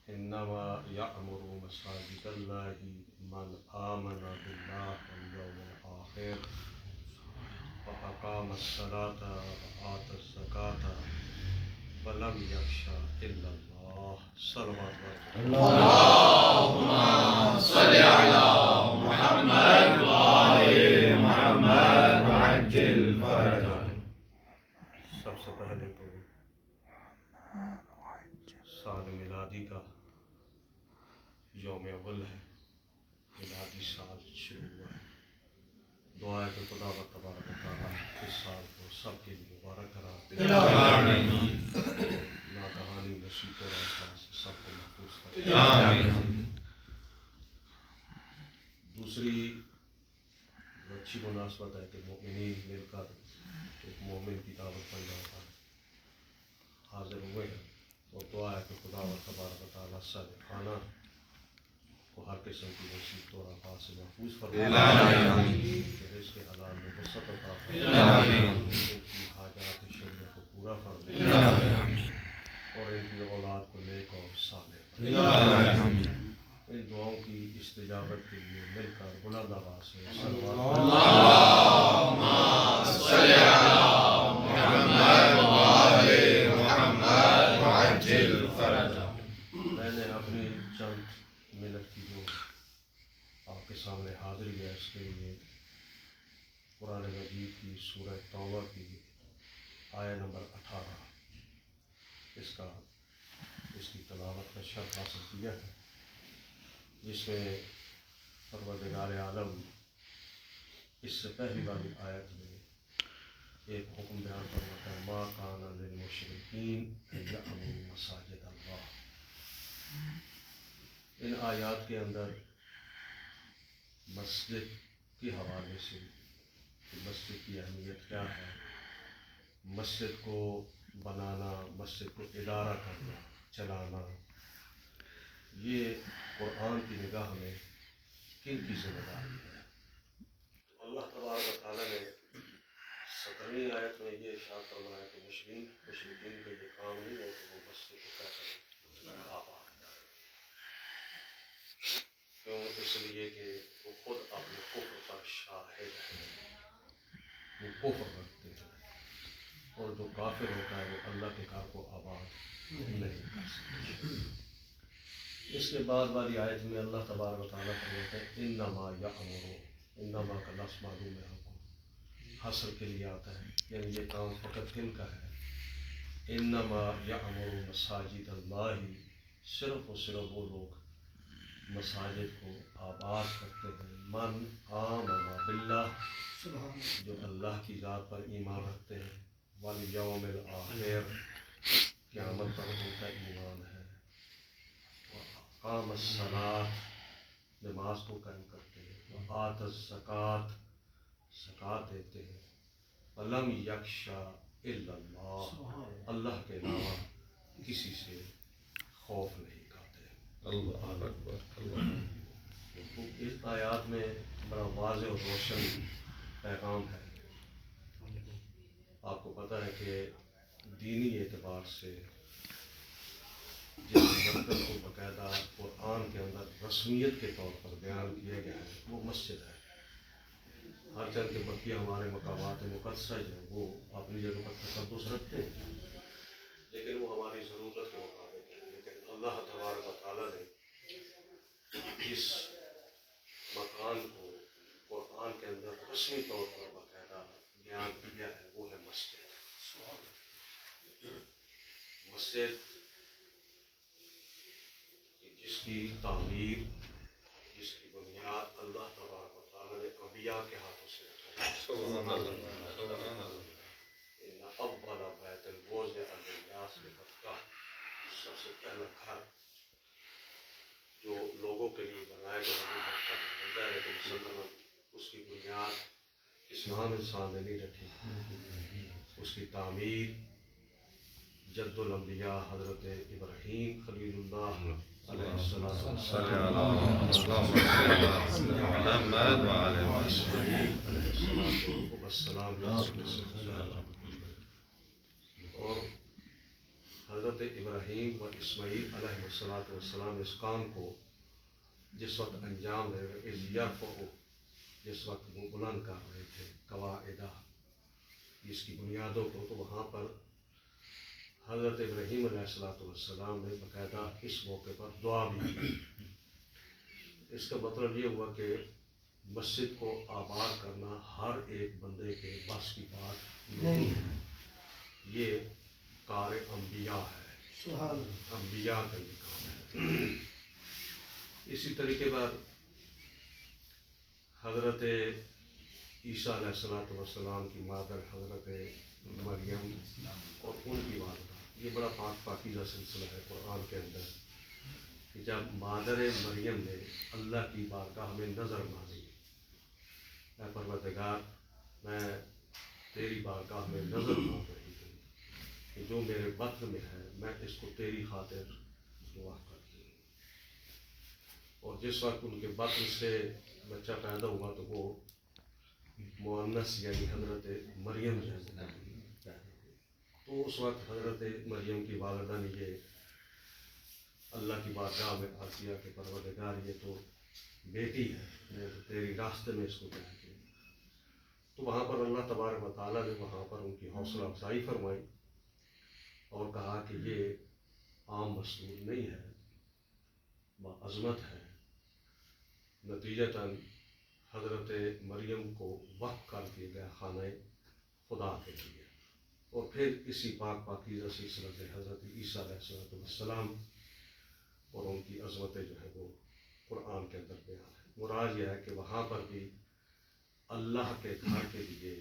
انما یعمر مساجد اللہ من آمن باللہ والیوم الآخر واقام الصلاۃ وآتى الزکاۃ ولم یخش الا اللہ. صلوات اللهم صل على محمد وآل محمد وعجل فرجه. سب سے پہلے تو سال میلادی کا یوم اول ہے، میلادی سال شروع ہوا ہے. دعا ہے کہ خدا و تبارک و تعالیٰ اس سال کو سب کے لیے مبارک قرار دے، ناگہانی مصیبتوں اور آفات سے سب کو محفوظ کرے. دوسری اچھی مناسبت ہے کہ مومنین مل کر ایک مومن کی دعوت پر جاتا ہے حاضر ہوئے ہیں، اور دعا ہے کہ خدا و تبارک و تعالیٰ سب خانہ کو ہر قسم کی مصیبتوں اور آفات سے محفوظ فرمائے، کہ رزق حلال میں وسعت عطا فرمائے، ان کی حاجات شریعت کو پورا فرمائے، اور ان کی اولاد کو نیک اور صالح فرمائے. ان دعاؤں کی استجابت کے لیے مل کر بلند آواز سے اللهم صل على محمد وآل محمد وعجل فرجه. میں نے اپنی چند منٹ کی جو آپ کے سامنے حاضری ہے اس کے لیے قرآن مجید کی سورہ توبہ کی آیہ نمبر 18 اس کی تلاوت کا شرف حاصل کیا ہے، جس میں پروردگار عالم اس سے پہلی والی آیت میں ایک حکم بیان فرماتا ہے، ما کان للمشرکین ان یأمروا مساجد اللہ. ان آیات کے اندر مسجد کے حوالے سے کہ مسجد کی اہمیت کیا ہے، مسجد کو بنانا، مسجد کو ادارہ کرنا، چلانا، یہ قرآن کی نگاہ میں کن کی ذمہ داری ہے. اللہ تبارک و تعالیٰ نے 17ویں آیت میں یہ ارشاد فرمایا کہ مشرکین کا یہ کام نہیں ہے کہ وہ مسجد کو کیا کریں، آباد کریں. کیوں؟ اس لیے کہ وہ خود اپنے کفر پر شاہد ہیں، وہ کفر رکھتے ہیں، اور جو کافر ہوتا ہے وہ اللہ کے گھر کو آباد نہیں کر سکتے. اس کے بعد والی آیت میں اللہ تبارک و تعالیٰ فرماتے ہیں انما یأمر، انما کا لفظ معلوم ہے آپ کو، حصر کے لیے آتا ہے، یعنی یہ کام فقط کن کا ہے. انما یأمر مساجد اللہ، صرف اور صرف وہ لوگ مساجد کو آباد کرتے ہیں من آمن باللہ، جو اللہ کی ذات پر ایمان رکھتے ہیں، والیوم الآخر، قیامت پر ان کا ایمان ہے، وأقام الصلاۃ، نماز کو قائم کرتے ہیں، وآتی الزکوٰۃ، زکوٰۃ دیتے ہیں، ولم یخش الا اللہ، اللہ کے علاوہ کسی سے خوف نہیں کرتے. اللہ اکبر. اس آیات میں بڑا واضح اور روشن پیغام ہے. آپ کو پتہ ہے کہ دینی اعتبار سے جس مرکز کو باقاعدہ قرآن کے اندر رسمیت کے طور پر بیان کیا گیا ہے وہ مسجد ہے. ہر چند کے بقیہ ہمارے مقامات مقدسہ ہیں وہ اپنی جگہ پر تقدس رکھتے ہیں، لیکن وہ ہماری ضرورت کے مطابق ہے. لیکن اللہ تبارک و تعالیٰ نے اس مکان کو قرآن کے اندر رسمی طور پر باقاعدہ بیان کیا ہے، وہ ہے مسجد. مسجد جس کی تعمیر، جس کی بنیاد اللہ تبارک و تعالیٰ نے انبیاء کے ہاتھوں سے رکھا ہے. ان اول بیت وضع للناس ببکہ، سب سے پہلا گھر جو لوگوں کے لیے بنایا گیا وہ مکہ میں ہوتا ہے، لیکن مسلمان اس کی بنیاد کسی عام انسان نے نہیں رکھی. اس کی تعمیر جد الانبیاء حضرت ابراہیم خلیل اللہ علیہ السلام اور حضرت ابراہیم و اسماعیل علیہ السلام اس کام کو جس وقت انجام دے رہے اس یرفعو، جس وقت وہ بلند کر رہے تھے قواعدہ، اس کی بنیادوں کو، تو وہاں پر حضرت ابراہیم علیہ السلام نے باقاعدہ اس موقع پر دعا بھی کی۔ اس کا مطلب یہ ہوا کہ مسجد کو آباد کرنا ہر ایک بندے کے بس کی بات نہیں ہے، یہ کار انبیاء ہے، انبیاء کا یہ کام ہے۔ اسی طریقے پر حضرت عیسیٰ علیہ السلام کی مادر حضرت مریم اور ان کی والدہ، یہ بڑا پاک پاکیزہ سلسلہ ہے قرآن کے اندر، کہ جب مادر مریم نے اللہ کی بارگاہ میں نظر مانی، اے پروردگار میں تیری بارگاہ میں نظر مان رہی ہوں کہ جو میرے بطن میں ہے میں اس کو تیری خاطر دعا کرتی ہوں۔ اور جس وقت ان کے بطن سے بچہ پیدا ہوا تو وہ مؤنث یعنی حضرت مریم جو ہے تو اس وقت حضرت مریم کی والدہ نے یہ اللہ کی بارگاہ میں عرض کیا کہ پروردگار یہ تو بیٹی ہے، میں تو تیری راستے میں اس کو چاہتی ہوں۔ تو وہاں پر اللہ تبارک و تعالیٰ نے وہاں پر ان کی حوصلہ افزائی فرمائی اور کہا کہ یہ عام مصنوع نہیں ہے، باعظمت ہے۔ نتیجتاً حضرت مریم کو وقف کر دیا گیا خانہ خدا کے لیے، اور پھر اسی پاک پاکیزہ سلسلہ سے حضرت عیسیٰ علیہ السلام اور ان کی عظمتیں جو ہے وہ قرآن کے اندر بیان ہے۔ مراد یہ ہے کہ وہاں پر بھی اللہ کے گھر کے لیے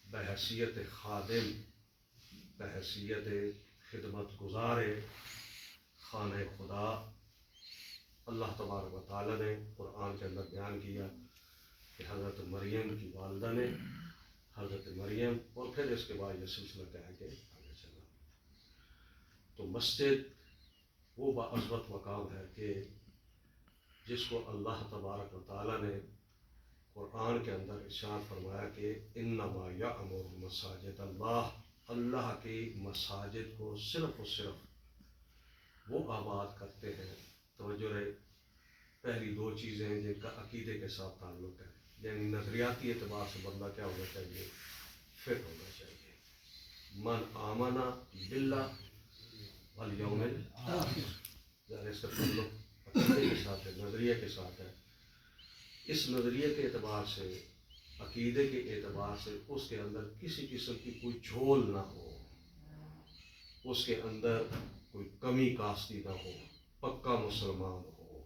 بحیثیت خادم، بحیثیت خدمت گزار خانہ خدا، اللہ تبارک و تعالیٰ نے قرآن کے اندر بیان کیا کہ حضرت مریم کی والدہ نے، حضرت مریم، اور پھر اس کے بعد یہ سلسلہ کہا کہ آگے چلا۔ تو مسجد وہ باعظمت مقام ہے کہ جس کو اللہ تبارک و تعالیٰ نے قرآن کے اندر ارشاد فرمایا کہ انما یعمر مساجد اللہ، اللہ کی مساجد کو صرف و صرف وہ آباد کرتے ہیں۔ توجہ رہے، پہلی دو چیزیں ہیں جن کا عقیدے کے ساتھ تعلق ہے، یعنی نظریاتی اعتبار سے بندہ کیا ہونا چاہیے، فٹ ہونا چاہیے۔ من آمنا باللہ والیوم الآخر، یعنی اس کا تعلق عقیدے کے ساتھ ہے، نظریے کے ساتھ ہے۔ اس نظریے کے اعتبار سے، عقیدے کے اعتبار سے اس کے اندر کسی قسم کی کوئی جھول نہ ہو، اس کے اندر کوئی کمی کاستی نہ ہو، پکا مسلمان ہو،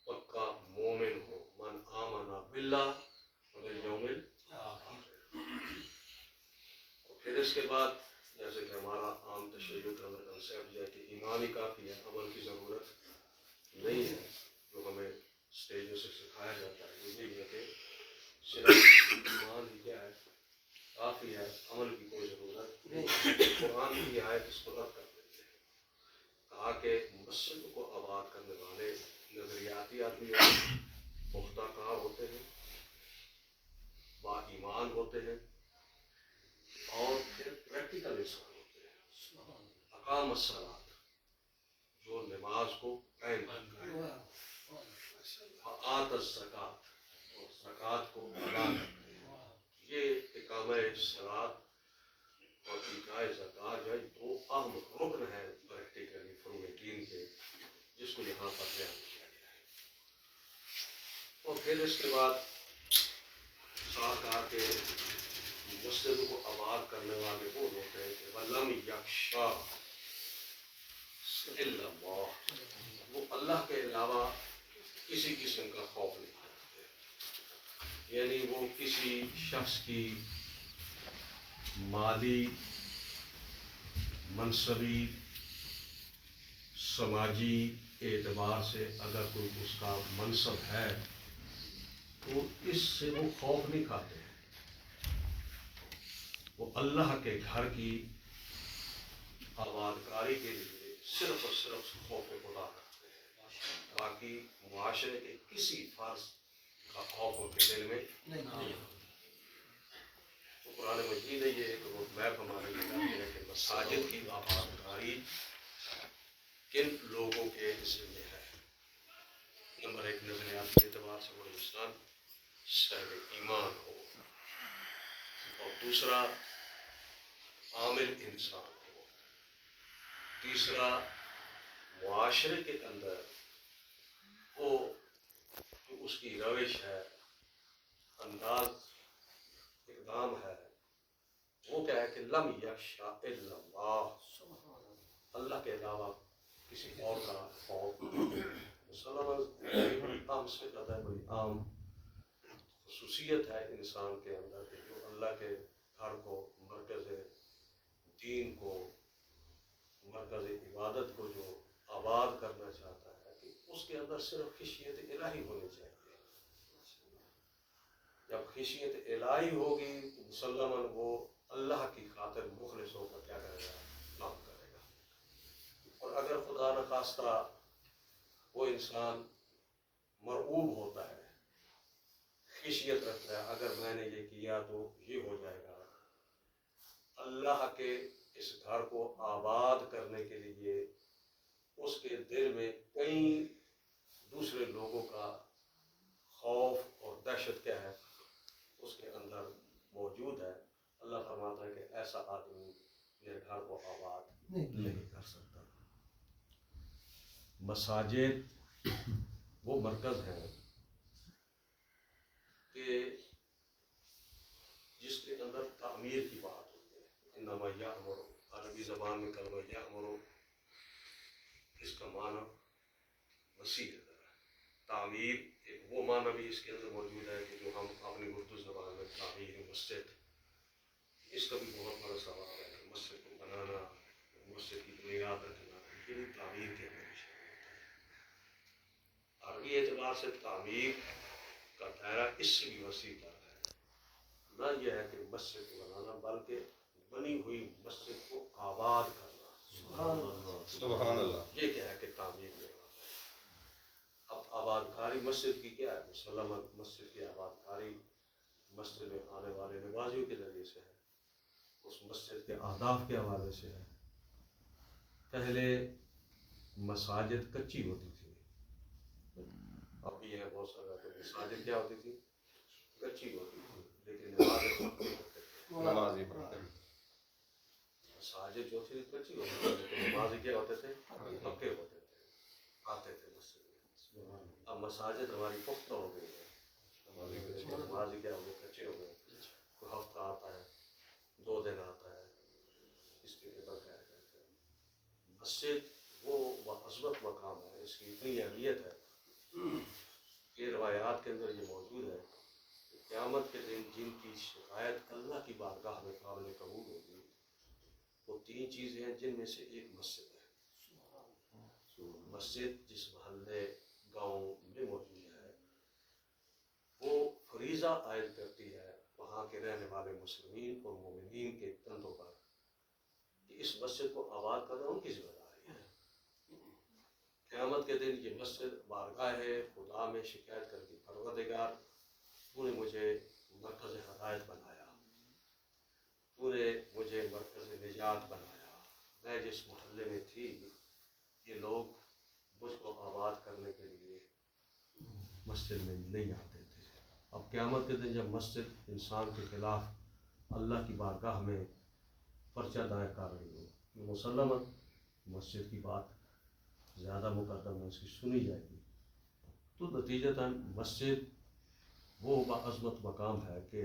پکا مومن ہو۔ من آمنا باللہ والیوم الآخر۔ پھر اس کے بعد جیسے کہ ہمارا عام تشیع کا کنسیپٹ ہے کہ ایمان ہی کافی ہے، عمل کی ضرورت نہیں ہے، جو ہمیں اسٹیجوں سے سکھایا جاتا ہے، یہ نہیں ہے کہ صرف ایمان ہی کیا ہے کافی ہے، عمل کی کوئی ضرورت نہیں۔ قرآن کی یہ آیت اس کو رد کر دیتے ہیں، کہا کہ مسجد کو آباد کرنے والے نظریاتی آدمی ہوتے ہیں، پختہ کار ہوتے ہیں، با ایمان ہوتے ہیں، اور پھر پریکٹیکل انسان ہوتے ہیں۔ اقام الصلاۃ، جو نماز کو قائم کرتا ہے، وآت الزکوٰۃ، اور زکوٰۃ کو ادا کرتے ہیں۔ یہ اقامہ صلاۃ اور ایتاء زکوٰۃ جو ہے دو اہم رکن ہیں پریکٹیکلی فروع دین کے، جس کو یہاں پر بیان کیا گیا ہے۔ اور پھر اس کے بعد ساتھ کہا کہ مسجد کو آباد کرنے والے وہ ہوتے ہیں کہ وَلَمْ يَخْشَىٰ إِلَّا اللَّهُ، وہ اللہ کے علاوہ کسی قسم کا خوف نہیں کرتے، یعنی وہ کسی شخص کی مالی، منصبی، سماجی اعتبار سے اگر کوئی اس کا منصب ہے تو اس سے وہ خوف نہیں کھاتے، وہ اللہ کے گھر کی آبادکاری کے لیے صرف اور صرف خوف خدا کرتے ہیں، باقی معاشرے کے کسی فرض کا خوف ان کے دل میں نہیں۔ تو قرآن مجید ہے یہ ایک روڈ میپ ہمارے لیے لاتی ہے کہ مساجد کی آباد کاری کن لوگوں کے ذمے ہے. نمبر ایک نظریاتی اعتبار سے وہ انسان صاحب ایمان ہو، اور دوسرا عامل انسان ہو، تیسرا معاشرے کے اندر وہ جو اس کی روش ہے، انداز اقدام ہے، وہ کیا ہے کہ لم یخشا الا اللہ، اللہ کے علاوہ کسی اور کا خوف. مسلمان بڑی عام صفت ہے، بڑی عام خصوصیت ہے انسان کے اندر کہ جو اللہ کے گھر کو، مرکز دین کو، مرکز عبادت کو جو آباد کرنا چاہتا ہے کہ اس کے اندر صرف خشیت الہی ہونی چاہیے. جب خشیت الہی ہوگی تو مسلمان وہ اللہ کی خاطر مخلص ہو کر کیا کرے گا؟ کام کرے گا. اور اگر خدا نخواستہ وہ انسان مرعوب ہوتا ہے، خشیت رکھتا ہے، اگر میں نے یہ کیا تو یہ ہو جائے گا، اللہ کے اس گھر کو آباد کرنے کے لیے اس کے دل میں کئی دوسرے لوگوں کا خوف اور دہشت کیا ہے اس کے اندر موجود ہے. اللہ فرماتا ہے کہ ایسا آدمی میرے گھر کو آباد نہیں کر سکتا. مساجد وہ مرکز ہیں کہ جس کے اندر تعمیر کی بات ہوتی ہے. انما یأمر، عربی زبان میں کلمہ یأمر اس کا معنی وسیع ہے. تعمیر ایک وہ معنی بھی اس کے اندر موجود ہے کہ جو ہم اپنی اردو زبان میں تعمیر مسجد، اس کا بھی بہت بڑا سوال ہے کہ مسجد کو بنانا، مسجد کی بنیاد رکھنا، یہ بھی تعمیر کے اندر شامل ہوتا ہے. عربی اعتبار سے تعمیر کا دائرہ اس سے بھی وسیع تر ہے. نہ یہ ہے کہ مسجد کو بنانا بلکہ بنی ہوئی مسجد کو آباد کرنا. سبحان اللہ. یہ کیا ہے کہ تعمیر میں اب آباد کاری مسجد کی کیا ہے؟ مسلمان مسجد کی آباد کاری مسجد میں آنے والے نمازیوں کے ذریعے سے ہے، اس مسجد کے اہداف کے حوالے سے ہے. پہلے مساجد کچی ہوتی تھی، اب بھی ہے بہت سارا تو مساجد کیا ہوتی تھی؟ کچی ہوتی تھی، لیکن نمازی پڑھتے ہیں. مساجد جو تھی کچی ہوتی تھی لیکن نمازی کیا ہوتے تھے؟ پکے ہوتے تھے، آتے تھے مسجد میں. اب مساجد ہماری پختہ ہو گئی ہے، نمازی کیا ہو گئے؟ کچے ہو گئے. کوئی ہفتہ آتا ہے، 2 دن آتا ہے، اس کے اوپر کیا کہتے ہیں. مسجد وہ عظمت مقام ہے، اس کی اتنی اہمیت ہے کہ روایات کے اندر یہ موجود ہے کہ قیامت کے دن جن کی شکایت اللہ کی بارگاہ میں قابل قبول ہوگی وہ 3 چیزیں ہیں، جن میں سے ایک مسجد ہے. مسجد جس محلے گاؤں میں موجود ہے وہ فریضہ عائد کرتی ہے وہاں کے رہنے والے مسلمین اور مومنین کے کندھوں پر کہ اس مسجد کو آباد کرنا ان کی ذمہ داری ہے. قیامت کے دن یہ مسجد بارگاہ خدا میں شکایت کر کے پروردگار تو نے مجھے مرکز ہدایت بنایا، تو نے مجھے مرکز نجات بنایا، میں جس محلے میں تھی یہ لوگ مجھ کو آباد کرنے کے لیے مسجد میں نہیں آتے تھے. اب قیامت کے دن جب مسجد انسان کے خلاف اللہ کی بارگاہ میں پرچہ دائر کر رہی ہو کہ مسلماً مسجد کی بات زیادہ مقدم ہے، اس کی سنی جائے گی، تو نتیجتاً مسجد وہ باعظمت مقام ہے کہ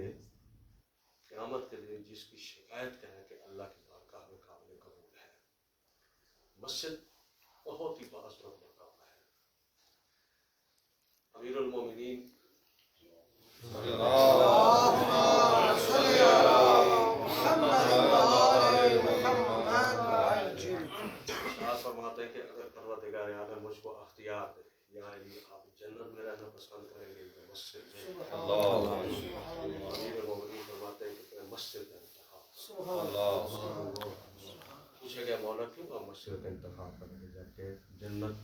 قیامت کے دن جس کی شکایت کریں کہ اللہ کی بارگاہ میں قابل قبول ہے. مسجد بہت ہی باعظمت مقام ہے. امیر المومنین فرماتے ہیں کہ اگر پروردگار عالم مجھ کو اختیار دے یا علی آپ جنت میں رہنا پسند کریں گے یا مسجد میں؟ امیر المومنین فرماتے ہیں کہ مسجد کا انتخاب. پوچھا گیا مولا کیوں آپ مسجد کا انتخاب کریں گے جبکہ جنت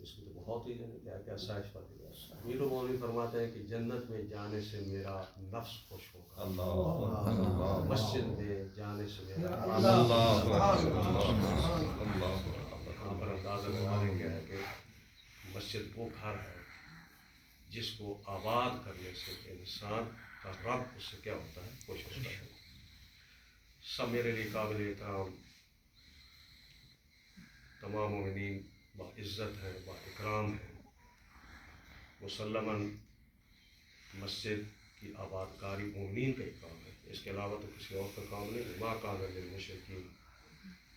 اس کی تو بہت ہی کیا کیا سائش پاتی ہے. امیر مولوی فرماتے ہیں کہ جنت میں جانے سے میرا نفس خوش ہوگا, مسجد میں جانے سے میرا وہاں پر اندازہ لگانے کیا ہے کہ مسجد وہ گھر ہے جس کو آباد کرنے سے انسان کا رب اس سے کیا ہوتا ہے, خوش ہوتا ہے. سب میرے لیے قابل احترام تمام مومنین با عزت ہے, با اکرام ہے. مسلماً مسجد کی آباد کاری مومنین کا ہی کام ہے, اس کے علاوہ تو کسی اور کا کام نہیں ہے. ماں کام ہے مشرقین,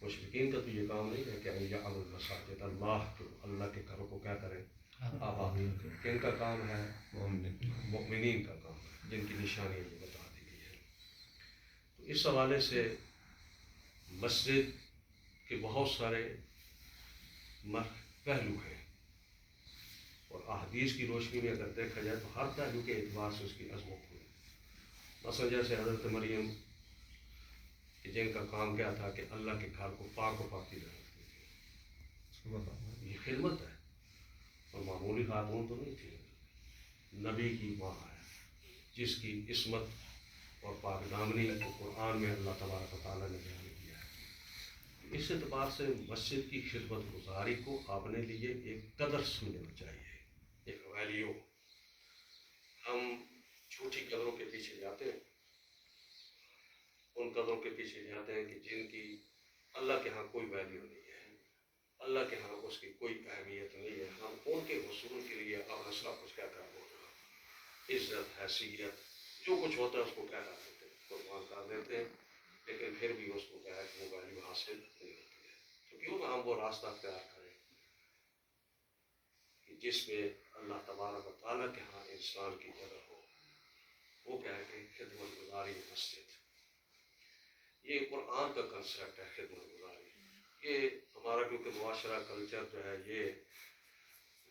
مشرقین کا تو یہ کام نہیں ہے کہ یعمروا المساجد اللہ کو, اللہ کے گھروں کو کیا کریں, آباد کریں. کن کا کام ہے, مؤمنین کا کام ہے, جن کی نشانی یہ بتا دی گئی ہے. تو اس حوالے سے مسجد کے بہت سارے پہلو ہیں, اور احادیث کی روشنی میں اگر دیکھا جائے تو ہر پہلو کے اعتبار سے اس کی عظمت ہوئی. مثلا جیسے حضرت مریم کہ جن کا کام کیا تھا کہ اللہ کے گھر کو پاک و پاکیزہ رکھتی تھی, یہ خدمت ہے, اور معمولی خاتون تو نہیں تھی, نبی کی ماں ہے جس کی عصمت اور پاک دامنی کو قرآن میں اللہ تبارک و تعالیٰ نے بیان کیا ہے. اس اعتبار سے مسجد کی خدمت گزاری کو اپنے لیے ایک قدر سمجھنا چاہیے, ایک ویلیو. ہم جھوٹی قدروں کے پیچھے جاتے ہیں, ان قدروں کے پیچھے جاتے ہیں کہ جن کی اللہ کے ہاں کوئی ویلیو نہیں ہے, اللہ کے ہاں اس کی کوئی اہمیت نہیں ہے. ہم ان کے حصول کے لیے اپنا سب کچھ کیا کر دیتے ہیں, عزت, حیثیت, جو کچھ ہوتا ہے اس کو کیا کر دیتے ہیں, قربان کر دیتے ہیں, لیکن پھر بھی اس کو کیا ہے کہ وہ ویلیو حاصل نہیں ہوتی ہے. تو کیوں نہ ہم وہ راستہ اختیار کریں کہ جس میں اللہ تبارک و تعالیٰ کے ہاں انسان کی قدر ہو, وہ کیا ہے کہ خدمت گزاری مسجد. یہ قرآن کا کنسیپٹ ہے خدمت گزاری. یہ ہمارا کیونکہ معاشرہ کلچر جو ہے یہ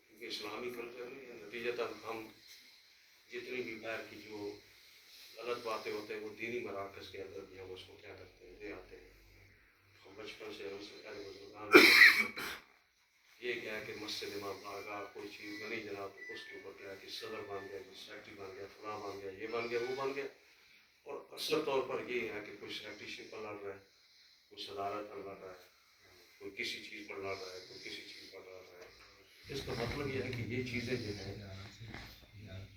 کیونکہ اسلامی کلچر نہیں ہے, نتیجتاً ہم جتنی بھی باہر کی جو غلط باتیں ہوتے ہیں وہ دینی مراکز کے اندر بھی ہم اس کو کیا کرتے ہیں, لے آتے ہیں. ہم بچپن سے ہم سے پہلے بزرگان یہ کیا ہے کہ مسجد امام بارگاہ کوئی چیز بنی جناب, اس کے اوپر کیا ہے کہ صدر بن گیا, سیکرٹری بن گیا, فلاں بن گیا, یہ بن گیا, وہ بن گیا. اور اکثر طور پر یہ ہے کہ کوئی سیکرٹری پر لڑ رہا ہے, کوئی صدارت پر لڑ رہا ہے, کوئی کسی چیز پر لڑ رہا ہے, کوئی کسی چیز پر لڑ رہا ہے. اس کا مطلب یہ ہے کہ یہ چیزیں جو ہیں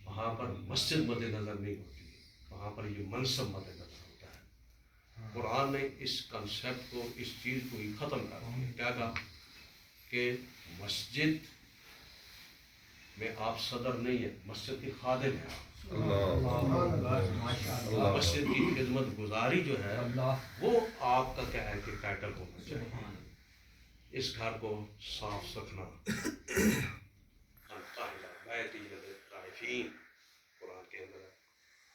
وہاں پر مسجد مد نظر نہیں ہوتی, وہاں پر یہ منصب مد نظر ہوتا ہے. قرآن نے اس کنسیپٹ کو, اس چیز کو ہی ختم کر دیا. کیا کہا کہ مسجد میں آپ صدر نہیں ہیں, مسجد کے خادم ہیں. مسجد کی خدمت گزاری جو ہے وہ آپ کا کیا ہے کہ ٹائٹل ہونا چاہیے. اس گھر کو صاف رکھنا, قرآن کے اندر ہے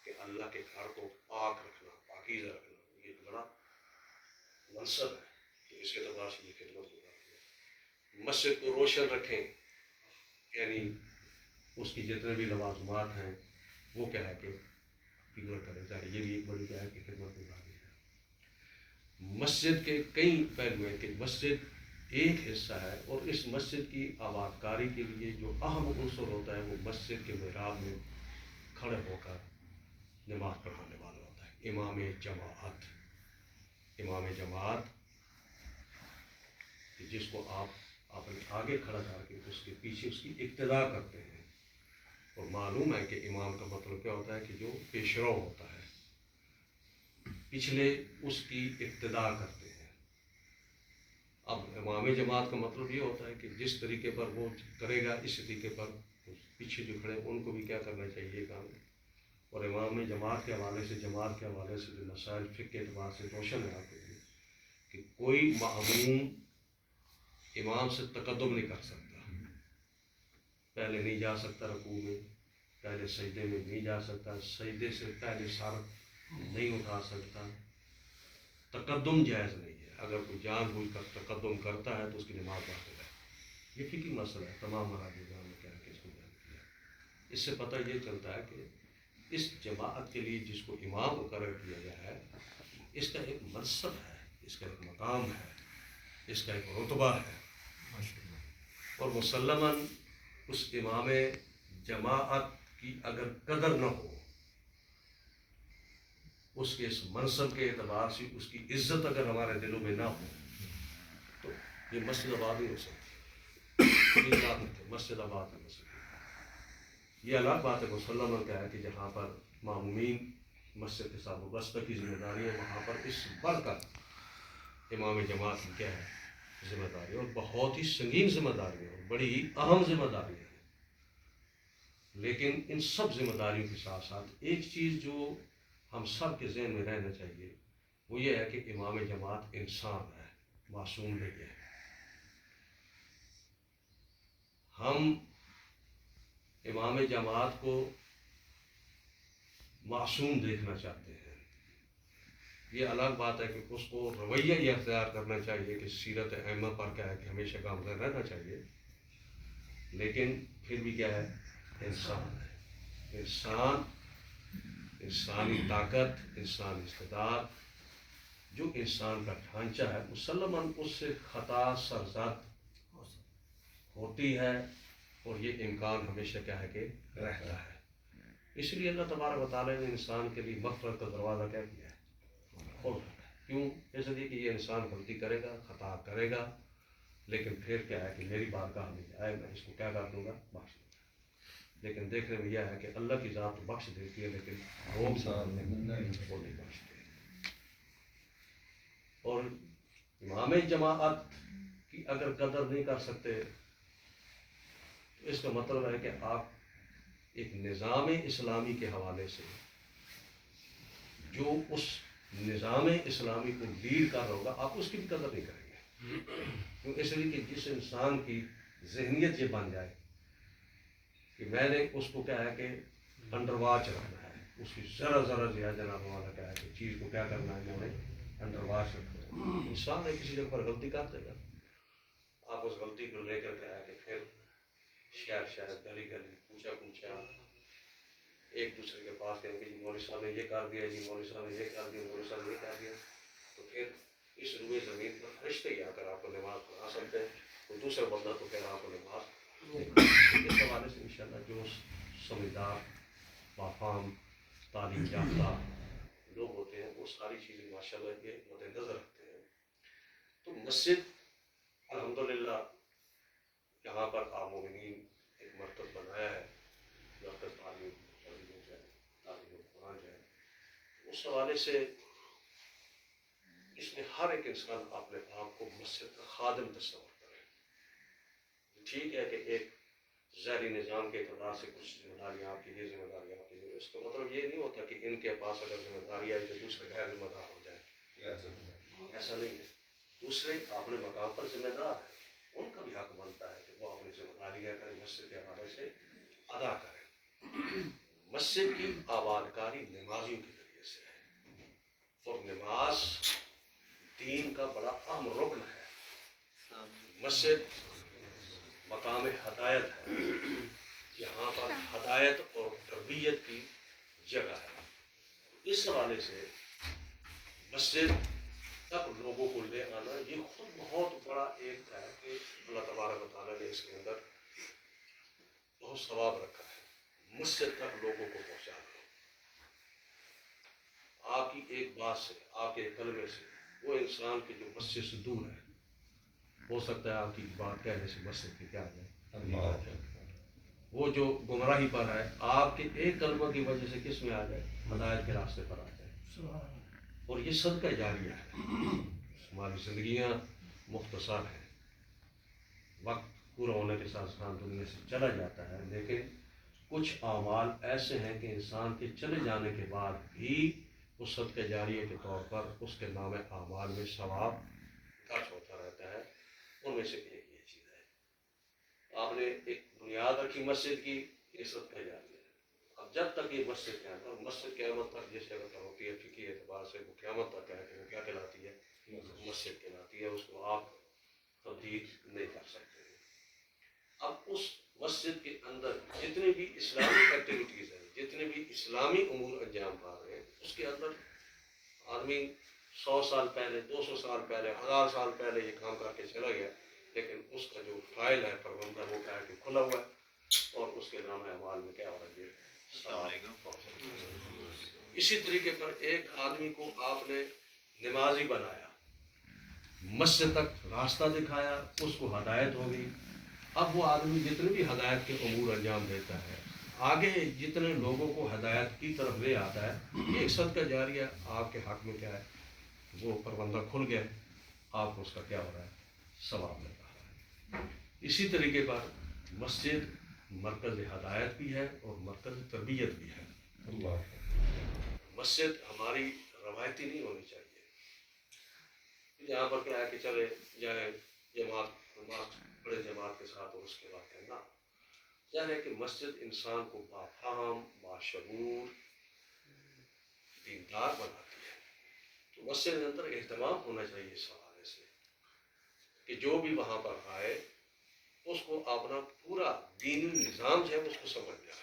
کہ اللہ کے گھر کو پاک رکھنا, پاکیزہ رکھنا, یہ ایک بڑا منصب ہے. تو اس کے اعتبار سے یہ خدمت گزاری ہے. مسجد کو روشن رکھیں, یعنی اس کی جتنے بھی لوازمات ہیں وہ کیا ہے کہ فکر کریں چاہیے. یہ بھی ایک بڑی کیا ہے کہ خدمت گزاری ہے. مسجد کے کئی پہلو ہیں کہ مسجد ایک حصہ ہے, اور اس مسجد کی آباد کاری کے لیے جو اہم عنصر ہوتا ہے وہ مسجد کے محراب میں کھڑے ہو کر نماز پڑھانے والا ہوتا ہے, امام جماعت. امام جماعت جس کو آپ اپنے آگے کھڑا کر کے اس کے پیچھے اس کی اقتدا کرتے ہیں. اور معلوم ہے کہ امام کا مطلب کیا ہوتا ہے کہ جو پیشرو ہوتا ہے, پچھلے اس کی اقتدا کرتے ہیں. اب امام جماعت کا مطلب یہ ہوتا ہے کہ جس طریقے پر وہ کرے گا اس طریقے پر پیچھے جو کھڑے ان کو بھی کیا کرنا چاہیے کام. اور امام جماعت کے حوالے سے, جماعت کے حوالے سے جو مسائل فقہ کے اعتبار سے روشن ہے آپ کے کہ کوئی معموم امام سے تقدم نہیں کر سکتا, پہلے نہیں جا سکتا رکوع میں, پہلے سجدے میں نہیں جا سکتا, سجدے سے پہلے سر نہیں اٹھا سکتا. تقدم جائز نہیں ہے. اگر کوئی جان بوجھ کر تقدم کرتا ہے تو اس کی نماز باطل ہے. یہ فقہی مسئلہ ہے, تمام مراجعوں نے کیا کہ اس کو بیان کیا. اس سے پتہ یہ چلتا ہے کہ اس جماعت کے لیے جس کو امام مقرر کیا گیا ہے اس کا ایک منصب ہے, اس کا ایک مقام ہے, اس کا ایک رتبہ ہے. اور مسلماً اس امام جماعت کی اگر قدر نہ ہو، اس کے اس منصب کے اعتبار سے اس کی عزت اگر ہمارے دلوں میں نہ ہو، تو یہ مسجد آباد نہیں ہو سکتی، مسجد آباد نہیں ہو سکتی۔ یہ الگ بات ہے مسلمان کا ہے کہ جہاں پر معمومین مسجد کے ساتھ وابستہ کی ذمہ داری ہے، وہاں پر اس بڑھ کر امام جماعت کی کیا ہے ذمہ داری، اور بہت ہی سنگین ذمہ داری ہے، بڑی ہی اہم ذمہ داری ہے۔ لیکن ان سب ذمہ داریوں کے ساتھ ساتھ ایک چیز جو ہم سب کے ذہن میں رہنا چاہیے وہ یہ ہے کہ امام جماعت انسان ہے، معصوم نہیں ہے۔ ہم امام جماعت کو معصوم دیکھنا چاہتے ہیں۔ یہ الگ بات ہے کہ اس کو رویہ یہ اختیار کرنا چاہیے کہ سیرت ائمہ پر کیا ہے کہ ہمیشہ گامزن رہنا چاہیے، لیکن پھر بھی کیا ہے، انسان ہے۔ انسان، انسانی طاقت، انسانی استعداد، جو انسان کا ڈھانچہ ہے مسلماً اس سے خطا سرزد ہوتی ہے، اور یہ امکان ہمیشہ کیا ہے کہ رہتا ہے۔ اس لیے اللہ تبارک و تعالیٰ نے انسان کے لیے مغفرت کا دروازہ کیا کیا ہے، کھول رکھا ہے۔ کیوں؟ اس لیے کہ یہ انسان غلطی کرے گا، خطا کرے گا، لیکن پھر کیا ہے کہ میری بارگاہ میں آئے، میں اس کو کیا کر دوں گا، بخش دوں گا۔ لیکن دیکھنے میں یہ ہے کہ اللہ کی ذات بخش دیتی ہے، لیکن وہ نہیں بخشتے۔ اور امام جماعت کی اگر قدر نہیں کر سکتے تو اس کا مطلب ہے کہ آپ ایک نظام اسلامی کے حوالے سے جو اس نظام اسلامی کو لیڈ کر رہا ہوگا، آپ اس کی بھی قدر نہیں کریں گے۔ کیوں؟ اس لیے کہ جس انسان کی ذہنیت یہ بن جائے کہ میں نے اس کو کیا ہے کہ انڈر واچ رکھنا ہے، اس کی ذرا ذرا جناب والا کیا ہے کہ چیز کو کیا کرنا ہے، میں نے انڈر واچ رکھنا ہے۔ انسان ہے کسی جگہ پر غلطی کر دے گا، آپ اس غلطی کو لے کر کیا ہے کہ پھر شہر گلی گلی پوچھا ایک دوسرے کے پاس کہیں کہ جی مولوی صاحب نے یہ کر دیا، جی مولوی صاحب نے یہ کر دیا، مولوی صاحب نے یہ کر دیا، تو پھر اس روئے زمین پر فرشتے ہی آ کر آپ کو نماز پڑھا سکتے ہیں، کوئی دوسرا بندہ تو پھر آپ کو نماز اس حوالے سے انشاءاللہ جو سمجھدار، بافہم، تعلیم یافتہ لوگ ہوتے ہیں وہ ساری چیزیں ماشاءاللہ کے مد نظر رکھتے ہیں۔ تو مسجد الحمدللہ یہاں پر آپ مومنین ایک مرکز بنایا ہے، مرکز تعلیم قرآن ہے، اس حوالے سے اس میں ہر ایک انسان اپنے آپ کو مسجد کا خادم تصور کرے۔ ٹھیک ہے کہ ایک ظاہری نظام کے اعتبار سے کچھ ذمہ داریاں آپ کی، یہ ذمہ داریاں آپ کی، اس کا مطلب یہ نہیں ہوتا کہ ان کے پاس اگر ذمہ داری آئی تو دوسرے غیر ذمہ دار ہو جائے، ایسا نہیں ہے۔ دوسرے اپنے مقام پر ذمہ دار ہیں، ان کا بھی حق بنتا ہے کہ وہ اپنی ذمہ داریاں کریں، مسجد کے حوالے سے ادا کریں۔ مسجد کی آباد کاری نمازیوں کے ذریعے سے ہے، اور نماز دین کا بڑا اہم رکن ہے۔ مسجد مقام ہدایت ہے، یہاں پر ہدایت اور تربیت کی جگہ ہے۔ اس حوالے سے مسجد تک لوگوں کو لے آنا یہ خود بہت بڑا ایک ہے کہ اللہ تبارک و تعالیٰ نے اس کے اندر بہت ثواب رکھا ہے، مسجد تک لوگوں کو پہنچانا۔ آپ کی ایک بات سے، آپ کے ایک کلمے سے وہ انسان کے جو مسجد سے دور ہے، ہو سکتا ہے آپ کی بات کہنے سے مسجد کی کیا جائے، وہ جو گمراہی پر ہے آپ کے ایک کلمہ کی وجہ سے کس میں آ جائے، ہدایت کے راستے پر آ جائے۔ اور یہ صدقہ جاریہ ہے۔ ہماری زندگیاں مختصر ہیں، وقت پورا ہونے کے ساتھ انسان دنیا سے چلا جاتا ہے، لیکن کچھ اعمال ایسے ہیں کہ انسان کے چلے جانے کے بعد بھی اس صدقہ جاریہ کے طور پر اس کے نام اعمال میں ثواب خرچ ہوتا رہتا ہے۔ ان میں سے ایک یہ چیز ہے، آپ نے ایک بنیاد رکھی مسجد کی، یہ صدقہ جاریہ ہے۔ اب جب تک یہ مسجد کے اندر، مسجد قیامت تک جس جگہ پر ہوتی ہے فقہی اعتبار سے وہ قیامت تک ہے کہ وہ کیا کہلاتی ہے، مسجد کہلاتی ہے، اس کو آپ تبدیل نہیں کر سکتے۔ اب اس مسجد کے اندر جتنے بھی اسلامی ایکٹیویٹیز ہیں، جتنے بھی اسلامی امور انجام پا رہے ہیں، اس کے اندر آدمی 100 سال پہلے، 200 سال پہلے، 1000 سال پہلے یہ کام کر کے چلا گیا، لیکن اس کا جو فائل ہے پروندہ وہ کیا ہے کہ کھلا ہوا ہے اور اس کے نام اعمال میں کیا ہو رہا ہے اسی طریقے پر ایک آدمی کو آپ نے نمازی بنایا، مسجد تک راستہ دکھایا، اس کو ہدایت ہو گئی. اب وہ آدمی جتنے بھی ہدایت کے امور انجام دیتا ہے، آگے جتنے لوگوں کو ہدایت کی طرف لے آتا ہے، یہ ایک صدقہ جاریہ آپ کے حق میں کیا ہے، وہ پروندہ کھل گیا، آپ کو اس کا کیا ہو رہا ہے، ثواب مل رہا ہے. اسی طریقے پر مسجد مرکز ہدایت بھی ہے اور مرکز تربیت بھی ہے. مسجد ہماری روایتی نہیں ہونی چاہیے جہاں پر کیا ہے کہ چلے جائیں جماعت بڑے جماعت کے ساتھ اور اس کے بعد کہنا، ظاہر ہے کہ مسجد انسان کو بافہم، باشعور، دیندار بناتی ہے. تو مسجد کے اندر اہتمام ہونا چاہیے اس حوالے سے کہ جو بھی وہاں پر آئے اس کو اپنا پورا دینی نظام جو ہے اس کو سمجھ جائے،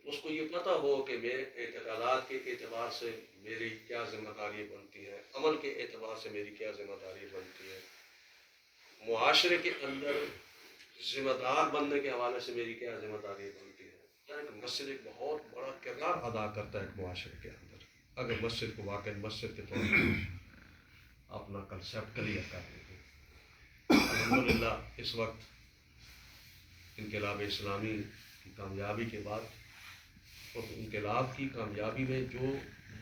اس کو یہ پتہ ہو کہ میرے اعتقادات کے اعتبار سے میری کیا ذمہ داری بنتی ہے، عمل کے اعتبار سے میری کیا ذمہ داری بنتی ہے، معاشرے کے اندر ذمہ دار بننے کے حوالے سے میری کیا ذمہ داری بنتی ہے. یعنی کہ مسجد ایک بہت بڑا کردار ادا کرتا ہے ایک معاشرے کے اندر. اگر مسجد کو واقعی مسجد کے طور پر اپنا کنسیپٹ کلیئر کر لیں. الحمدللہ اس وقت انقلاب اسلامی کی کامیابی کے بعد اور انقلاب کی کامیابی میں جو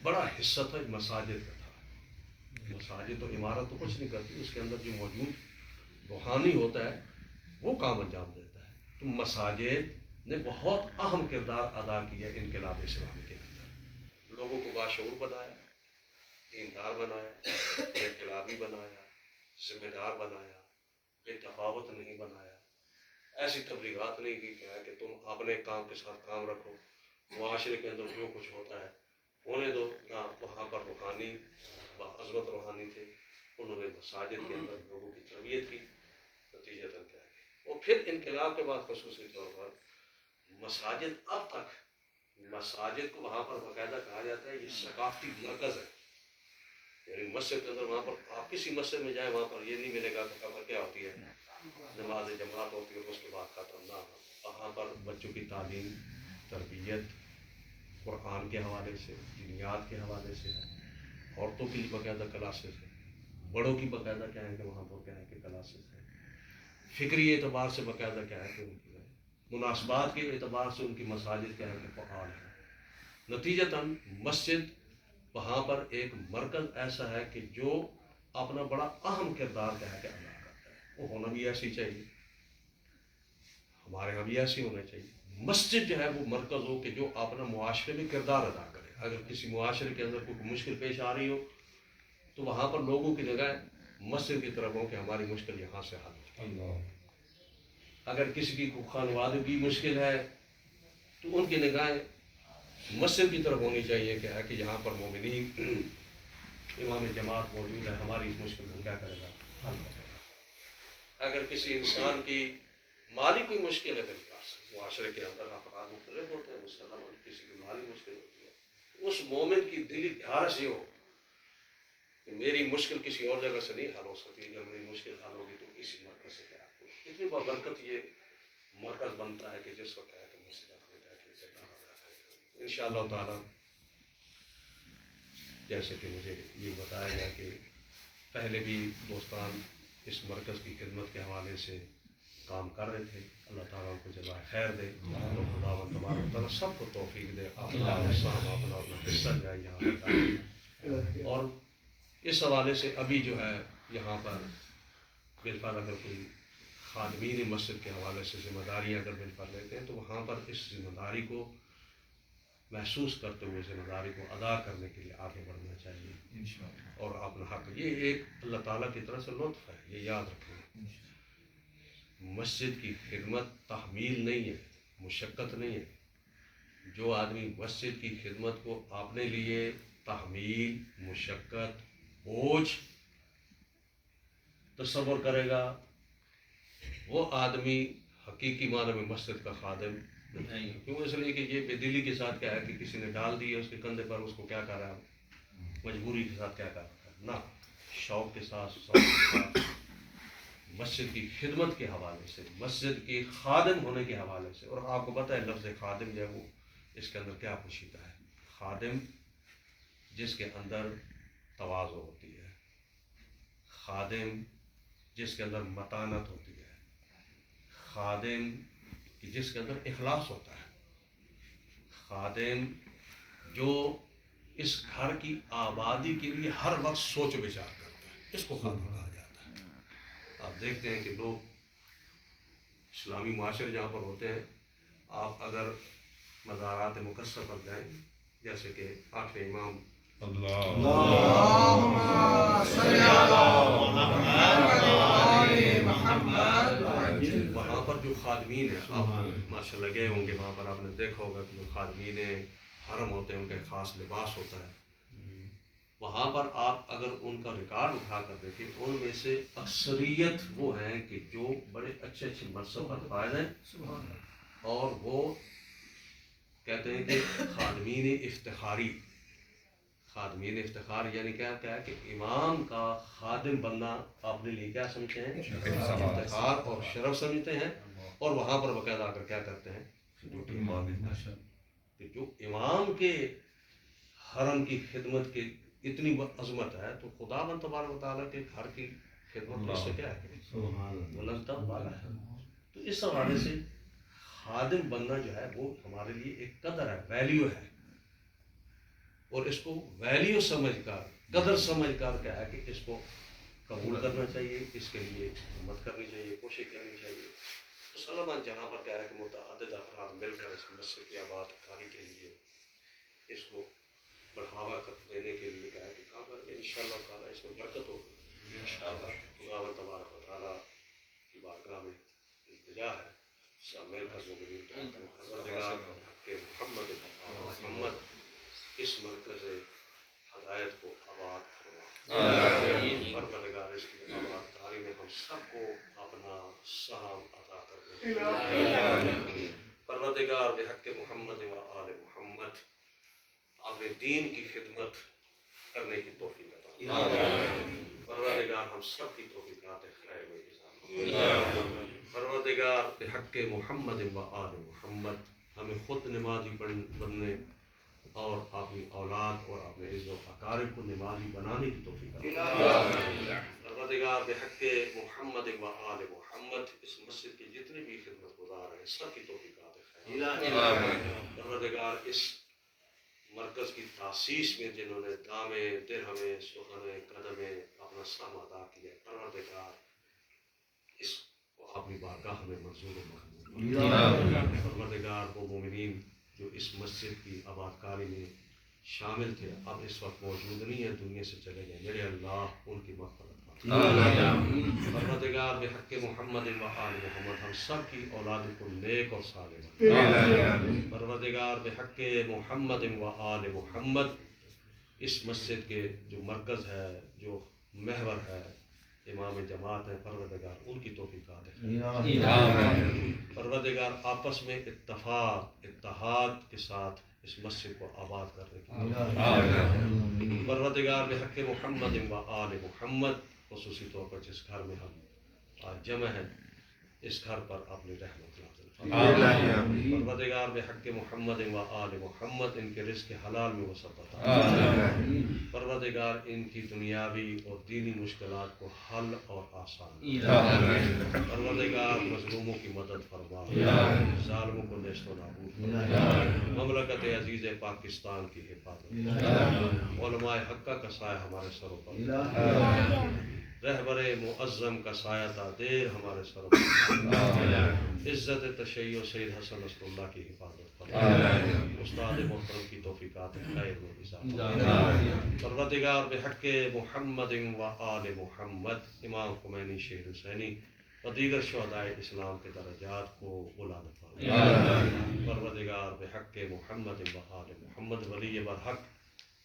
بڑا حصہ تھا مساجد کا تھا. مساجد تو عمارت تو کچھ نہیں کرتی، اس کے اندر جو موجود روحانی ہوتا ہے وہ کام انجام دیتا ہے. تو مساجد نے بہت اہم کردار ادا کیا انقلاب اسلامی کے اندر. لوگوں کو باشعور بنایا، دیندار بنایا، انقلابی بنایا، ذمہ دار بنایا، بے تفاوت نہیں بنایا. ایسی تبلیغات نہیں کی کہ تم اپنے کام کے ساتھ کام رکھو، معاشرے کے اندر جو کچھ ہوتا ہے ہونے دو. نہ وہاں پر روحانی عظمت روحانی تھے، انہوں نے مساجد کے اندر لوگوں کی تربیت کی. نتیجتاً کیا ہے، اور پھر انقلاب کے بعد خصوصی طور پر مساجد اب تک مساجد کو وہاں پر باقاعدہ کہا جاتا ہے یہ ثقافتی مرکز ہے. یعنی مسجد کے اندر وہاں پر آپ کسی مسجد میں جائیں وہاں پر یہ نہیں ملے گا کہ خبر کیا ہوتی ہے، نماز جماعت ہوتی ہے اس کے بعد ختم. نہ، وہاں پر بچوں کی تعلیم، تربیت قرآن کے حوالے سے، دینیات کے حوالے سے ہے. عورتوں کے لیے باقاعدہ کلاسز ہے، بڑوں کی باقاعدہ کیا ہے کہ وہاں پر کیا ہے کہ کلاسز ہے. فکری اعتبار سے باقاعدہ کیا ہے کہ ان کی مناسبات کے اعتبار سے ان کی مساجد کیا ہے کہ فعال ہے. نتیجتاً مسجد وہاں پر ایک مرکز ایسا ہے کہ جو اپنا بڑا اہم کردار کیا ہے کہ ادا کرتا ہے. وہ ہونا بھی ایسی چاہیے، ہمارے یہاں بھی ایسی ہونا چاہیے. مسجد جو ہے وہ مرکز ہو کہ جو اپنا معاشرے میں کردار ادا کرے. اگر کسی معاشرے کے اندر کوئی مشکل پیش آ رہی ہو تو وہاں پر لوگوں کی نگاہ مسجد کی طرف ہو کہ ہماری مشکل یہاں سے حل ہو. اگر کسی کی خانوادگی مشکل ہے تو ان کی نگاہیں مسجد کی طرف ہونی چاہیے کہ یہاں پر مومنین امام جماعت موجود ہے، ہماری اس مشکل کو کیا کرے گا، حل کرے گا. اگر کسی انسان کی مالی کوئی مشکل ہے، معاشرے کے اندر افراد مختلف ہوتے ہیں، مسلمان کسی کی مالی مشکل ہوتی ہے، اس مومن کی دلی دھیارس یہ ہو کہ میری مشکل کسی اور جگہ سے نہیں حل ہو سکتی، جب میری مشکل حل ہوگی تو اسی مرکز سے کیا اتنی بابرکت یہ مرکز بنتا ہے کہ جس وقت ہے کہ مسجد ان شاء اللہ تعالیٰ. جیسے کہ مجھے یہ بتایا گیا کہ پہلے بھی دوستان اس مرکز کی خدمت کے حوالے سے کام کر رہے تھے. اللہ تعالیٰ ان کو جزائے خیر دے، خدا و تبارک تعالیٰ سب کو توفیق دے، اپنا حصہ جائے یہاں پر. اور اس حوالے سے ابھی جو ہے یہاں پر بالفعل اگر کوئی خادمین مسجد کے حوالے سے ذمہ داریاں اگر بالفعل لیتے ہیں تو وہاں پر اس ذمہ داری کو محسوس کرتے ہوئے ذمہ داری کو ادا کرنے کے لیے آگے بڑھنا چاہیے اور اپنا حق. یہ ایک اللہ تعالیٰ کی طرف سے لطف ہے، یہ یاد رکھیں. مسجد کی خدمت تحمیل نہیں ہے، مشقت نہیں ہے. جو آدمی مسجد کی خدمت کو اپنے لیے تحمیل، مشقت، بوجھ تصور کرے گا وہ آدمی حقیقی معنی میں مسجد کا خادم نہیں. کیوں؟ اس لیے کہ یہ بے دلی کے ساتھ کیا ہے کہ کسی نے ڈال دی ہے اس کے کندھے پر، اس کو کیا کر رہا ہے، مجبوری کے ساتھ کیا کر رہا ہے. نہ، شوق کے ساتھ مسجد کی خدمت کے حوالے سے، مسجد کے خادم ہونے کے حوالے سے. اور آپ کو پتہ ہے لفظ خادم جو ہے وہ اس کے اندر کیا پوشیدہ ہے. خادم جس کے اندر تواضع ہوتی ہے، خادم جس کے اندر متانت ہوتی ہے، خادم جس کے اندر اخلاص ہوتا ہے، خادم جو اس گھر کی آبادی کے لیے ہر وقت سوچ و بچار کرتا ہے، اس کو خادم کہا جاتا ہے. آپ دیکھتے ہیں کہ لوگ اسلامی معاشرے جہاں پر ہوتے ہیں، آپ اگر مزارات مقدسہ پر جائیں، جیسے کہ آخر امام وہاں پر جو خادمین ہیں، آپ ماشاء اللہ گئے ہوں گے وہاں پر، آپ نے دیکھا ہوگا کہ جو خادمین حرم ہوتے ہیں ان کا خاص لباس ہوتا ہے. وہاں پر آپ اگر ان کا ریکارڈ اٹھا کر دیکھیں، ان میں سے اکثریت وہ ہیں کہ جو بڑے اچھے اچھے منصب پر فائز ہیں، اور وہ کہتے ہیں کہ خادمین افتخاری. خادمین افتخار یعنی کیا ہے کہ امام کا خادم بننا اپنے لیے کیا سمجھتے ہیں؟ افتخار اور شرف سمجھتے ہیں. اور وہاں پر باقاعدہ آ کر کیا کرتے ہیں؟ ڈیوٹی کہ جو امام کے حرم کی خدمت کی اتنی عظمت ہے، تو خدا بند تبارک و تعالیٰ کے گھر کی خدمت اس سے کیا ہے؟ بلند والا ہے. تو اس حوالے سے خادم بننا جو ہے وہ ہمارے لیے ایک قدر ہے، ویلیو ہے. اور اس کو ویلیو سمجھ کر، قدر سمجھ کر کیا ہے کہ اس کو قبول کرنا چاہیے، اس کے لیے ہمت کرنی چاہیے، کوشش کرنی چاہیے. مسلمان جہاں پر کیا ہے کہ متعدد افراد مل کر اس مسجد کی آباد کاری کے لیے، اس کو بڑھاوا دینے کے لیے کیا ہے کہ کام کر کے انشاءاللہ تعالیٰ اس میں برکت ہوگی. انشاءاللہ خدا تبارک و تعالیٰ کی بارگاہ میں التجا ہے، سب مل کر کہ محمد اس مرکز ہدایت کو آباد فرما. پروردگار اس کی آباد کاری میں ہم سب کو اپنا سہام عطا کر. پروردگار بحق محمد و آل محمد اپنے دین کی خدمت کرنے کی توفیق عطا. پروردگار ہم سب کی توفیقات خیر میں اضافہ. پروردگار بحق محمد و آل محمد ہمیں خود نمازی بننے اور اپنی اولاد اور اپنے عزت و اقارب کو نمازی بنانے کی توفیق عطا. پروردگار بحق محمد و آل محمد اس مسجد کے جتنے بھی خدمت گزار ہیں سب کی توفیقات خیر. پروردگار اس مرکز کی تاسیس میں جنہوں نے دامے درہمے سخنے قدمے اپنا سہم ادا کیا، پروردگار اس کو اپنی بارگاہ میں منظور و مقبول. پروردگار وہ مومنین جو اس مسجد کی آباد کاری میں شامل تھے، اب اس وقت موجود نہیں ہے، دنیا سے چلے گئے، میرے اللہ ان کی مغفرت. پروردگار بحق محمد و آل محمد ہم سب کی اولاد کو نیک اور صالح بنا. پروردگار بحق محمد و آل محمد اس مسجد کے جو مرکز ہے، جو محور ہے، امام جماعت ہے، پروردگار ان کی توفیقات ہے. پروردگار آپس میں اتفاق اتحاد کے ساتھ اس مسجد کو آباد کرنے کی. پروردگار بحق محمد و آل محمد خصوصی طور پر جس گھر میں ہم آج جمع ہیں، اس گھر پر اپنی رحمت نازل. پروردگار بحق محمد و آل محمد ان کے رزق حلال میں وسعت عطا. پروردگار ان کی دنیاوی اور دینی مشکلات کو حل اور آسان. پروردگار مظلوموں کی مدد فرما، ظالموں کو نیست و نابود فرما. مملکت عزیز پاکستان کی حفاظت. علماء حقہ کا سایہ ہمارے سروں پر. رہبر معظم کا سایہ تا دیر ہمارے سروں پر. عزت تشیع سید حسن نصر اللہ کی حفاظت فرما. استاد محترم کی توفیقات خیر میں اضافہ. پروردگار بحق محمد و آل محمد امام خمینی شہید حسینی و دیگر شہدائے اسلام کے درجات کو بلند فرما. پروردگار بحق محمد و آل محمد ولی برحق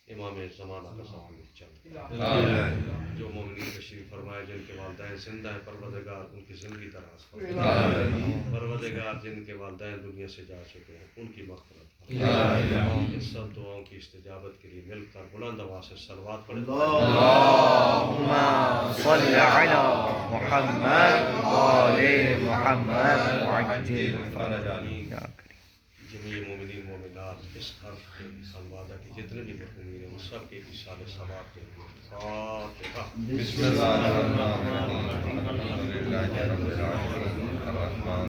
امام زمانہ کا زمانہ چل آمین جو مومنین تشریف فرمائے جن کے والدین زندہ ہیں پروردگار ان کی زندگی دراز فرما آمین پروردگار جن کے والدین دنیا سے جا چکے ہیں ان کی مغفرت فرما آمین ان سب دعاؤں کی استجابت کے لیے مل کر بلند آواز سے صلوات پڑھیں اللهم صل على محمد وآل محمد وعجل فرجانی جمیع مومنین مومنات اس گھر کے خانوادہ کے جتنے بھی مرحومین ہیں ان سب کے ایصال ثواب کے لیے فاتحہ بسم اللہ الرحمن الرحیم الحمد للہ رب العالمین